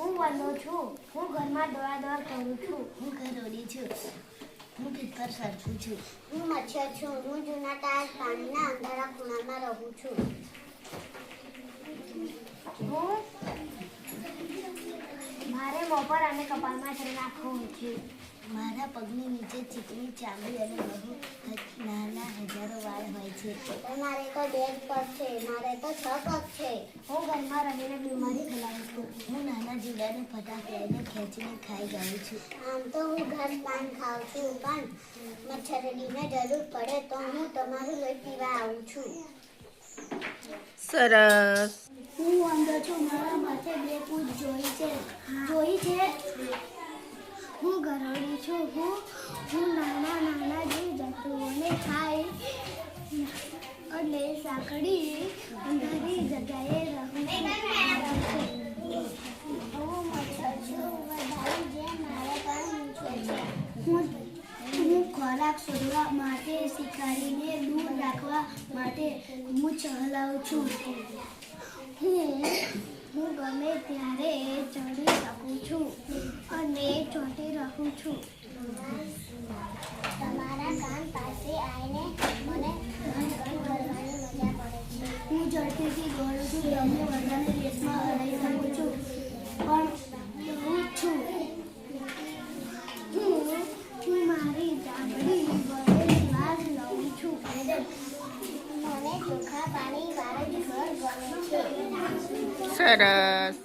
હું વનો છું. હું ઘરમાં દોડાદોડ કરું છું. હું ઘરોડી છું. હું ભીતર સરખું છું. હું મચ્છર છું. હું જૂના ટાયર પાણીના અંધારા ખૂણામાં રહું છું. હું મારે મોપર અને કપાળમાં ચડી નાખવું છે. મારા પગની નીચે ચીકણી ચામડી અને બહુ નાના હજારો વાળ હોય છે. મારે તો 2 પગ છે. મારે તો 6 પગ છે. હું ઘરમાં રહીને બીમારી ફેલાવું છું. હું નાના જીવડાને ફટાક લઈને ખેંચીને ખાઈ જાઉં છું. આમ તો હું ઘર પાન ખાઉં છું, પણ મચ્છરડીને જરૂર પડે તો હું તમારું લોહી પીવા આવું છું. સરસ. હું વાંધો છું. મારા માથે 2 પૂંછ જોઈ છે. હું ઘરોડી છું. હું નાના જીવજંતુઓને ખાઈ અને સાંકડી અંધારી જગ્યાએ રહું છું. હું મચ્છર છું. વધારી જે મારે પણ મીઠું છે. હું ખોરાક શોધવા માટે શિકારીને દૂર રાખવા માટે હું ચહલાવું છું. હું ગમે ત્યારે ચડી શકું છું અને ચોંટી રહું છું. તમારા કાન પાસે આવીને મને કરવાની મજા પડે છે. હું ઝડપીથી દોડું છું. તમને બધાને રેસમાં હરાવી શકું છું, પણ હું છું. હું મારી ચામડી વડે શ્વાસ લઉં છું. મને ચોખ્ખા પાણી વાળું ઘર ગમે છે. સરસ.